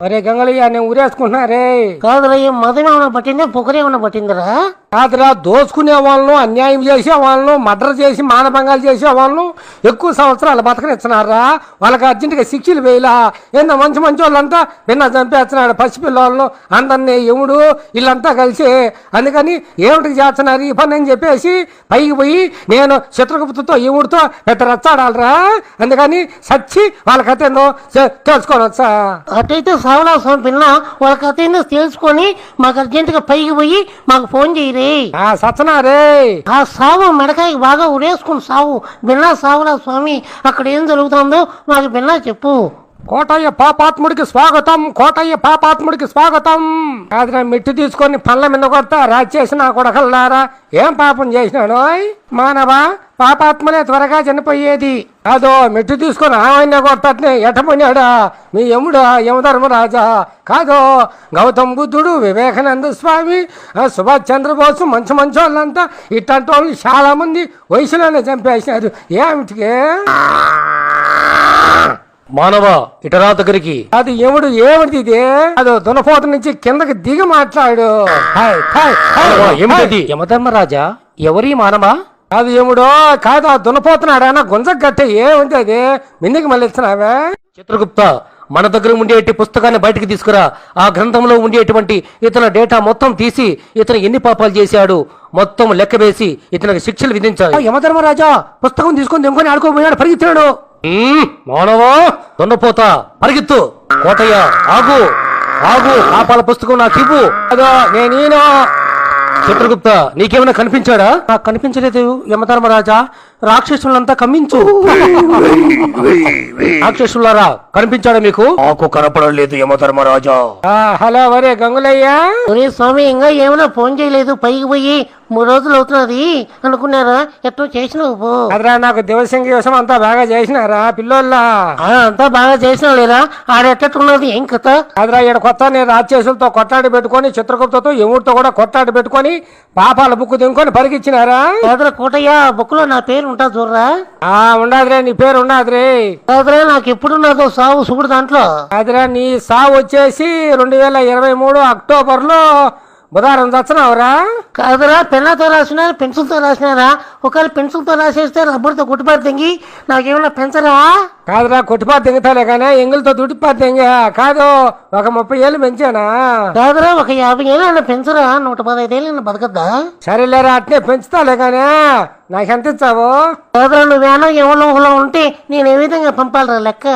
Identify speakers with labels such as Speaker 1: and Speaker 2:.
Speaker 1: అరే గంగలయ్య నేను ఊరేసుకుంటున్నా రే.
Speaker 2: కాదురా ఏం మదం ఏమైనా పట్టిందా పొగరు ఏమైనా పట్టిందిరా?
Speaker 1: కాదురా, దోచుకునే వాళ్ళను, అన్యాయం చేసే వాళ్ళను, మర్డర్ చేసి మానభంగాలు చేసే వాళ్ళను ఎక్కువ సంవత్సరాలు బతకనిస్తున్నారా? వాళ్ళకి అర్జెంటుగా శిక్షలు వేయలా. ఏందో మంచి మంచి వాళ్ళంతా విన్న చంపేస్తున్నాడు పసిపిల్లలను అందరినీ ఎముడు వీళ్ళంతా కలిసి. అందుకని ఏమిటికి చేస్తున్నారు ఈ పని అని చెప్పేసి పైకి పోయి నేను చిత్రగుప్తుతో ఎముడితో పెద్ద రచ్చాడాలరా. అందుకని సచ్చి వాళ్ళ కథ ఏందో తెలుసుకొని వచ్చా.
Speaker 2: అటైతే సావలా స్వామి పిల్ల వాళ్ళ కథ ఏందో తెలుసుకొని మాకు అర్జెంటుగా పైకి పోయి మాకు ఫోన్ చేయరే.
Speaker 1: సచ్చనారే
Speaker 2: ఆ సావు మెడకాయకి బాగా ఉరేసుకుని సావు బిన్నా సావులా స్వామి. అక్కడ ఏం జరుగుతుందో మాకు బిన్నా చెప్పు.
Speaker 1: కోటయ్య పాపాత్ముడికి స్వాగతం, కోటయ్య పాపాత్ముడికి స్వాగతం. కాదురా మెట్టు తీసుకొని పళ్ళ మీద కొడతా రాచేసిన కొడకల్లారా. ఏం పాపం చేసినాడు మానవా? పాపాత్మలే త్వరగా చనిపోయేది. అదో మెట్టు తీసుకొని ఆయన కొడతానే ఎటపోయినాడా మీ యముడా యమధర్మరాజా? కాదో గౌతమ్ బుద్ధుడు, వివేకానంద స్వామి, సుభాష్ చంద్రబోసు మంచి మంచి వాళ్ళంతా ఇట్లాంటి వాళ్ళు చాలా మంది వయసులోనే చంపేసినారు. ఏమిటికే
Speaker 3: మానవ ఇటరా దగ్గరికి.
Speaker 1: అది ఎముడు ఏమిటి ఇది? అదో దునపోత నుంచి కిందకి దిగి మాట్లాడు.
Speaker 3: ఏమిటి యమధర్మరాజా? ఎవరి మానవా?
Speaker 1: అది ఎముడో కాదు, ఆ దునపోతున్నాడా గుంజ గట్ట ఏముంది అది మిందికి మళ్ళీ ఇస్తున్నావే.
Speaker 3: చిత్రగుప్త మన దగ్గర ఉండేటి పుస్తకాన్ని బయటికి తీసుకురా. ఆ గ్రంథంలో ఉండేటువంటి ఇతని డేటా మొత్తం తీసి ఇతను ఎన్ని పాపాలు చేశాడు మొత్తం లెక్క వేసి ఇతనికి శిక్షలు విధించాలి.
Speaker 1: యమధర్మరాజా పుస్తకం తీసుకొని దెంకొని ఆడుకోబోయాడు, పరిగెత్తాడు.
Speaker 3: మానవా దొన్నపోతా పరిగెత్తు. కోటయ్య ఆగు ఆగు, పాపాల పుస్తకం నాకు ఇవ్వు.
Speaker 1: అదో నేను.
Speaker 3: చిత్రగుప్త నీకేమైనా కనిపించాడా?
Speaker 1: నాకు కనిపించలేదు యమధర్మరాజా. రాక్షసులంతా కమ్మించు.
Speaker 3: రాక్షసులారా కనిపించాడా మీకు?
Speaker 4: నాకు కనపడలేదు యమధర్మరాజా.
Speaker 1: హలో వరే గంగులయ్యా.
Speaker 2: ఒరే స్వామి ఇంకా ఏమైనా ఫోన్ చేయలేదు పైకి పోయి 3 రోజులు అవుతున్నది అనుకున్నారా? ఎట్టో చేసినావు పో.
Speaker 1: అదరా నాకు దివసింగి విషయం అంతా బాగా చేసినారా పిల్లోళ్ళ?
Speaker 2: అంతా బాగా చేసినా లేరా? ఆడెట్టున్నది ఏం కథ?
Speaker 1: అదరా ఈడ కొత్త నేను రాక్షసులతో కొట్లాడి పెట్టుకొని చిత్రగుప్తతో యముడితో కూడా కొట్లాడి పెట్టుకొని పాపాల బుక్కు దింకొని పరిగిచ్చినారా?
Speaker 2: కాదురా కోటయ్య బుక్ లో నా పేరు ఉంటా చూడరా?
Speaker 1: ఉండదురే, నీ పేరు ఉండదురే.
Speaker 2: కాదురా నాకు ఎప్పుడున్నదో సావు చూడు దాంట్లో.
Speaker 1: అదిరా నీ సావు వచ్చేసి 2023 అక్టోబర్లో బుధవారం చచ్చినావురా.
Speaker 2: కాదురా పెన్నుతో రాసినారా పెన్సిల్తో రాసినారా? ఒకవేళ పెన్సిల్తో రాసేస్తే రబ్బర్తో కొట్టుపాటు తెంగి నాకేమన్నా పెంచరా?
Speaker 1: కాదురా కొట్టుపాటు తెంగుతాలే కానీ ఎంగిల్తో దుట్టిపాటు తెంగా కాదు. ఒక 30 ఏళ్ళు పెంచానా?
Speaker 2: కాదురా ఒక 50 ఏళ్ళు పెంచరా? 115 ఏళ్ళు బతకద్దా?
Speaker 1: సరేలేరా అట్నే పెంచుతాలే కానీ నాకెంత ఇచ్చావు?
Speaker 2: కాదురా నువ్వేనా ఎవరో ఉంటే నేను ఏ విధంగా పంపాలరా లెక్క?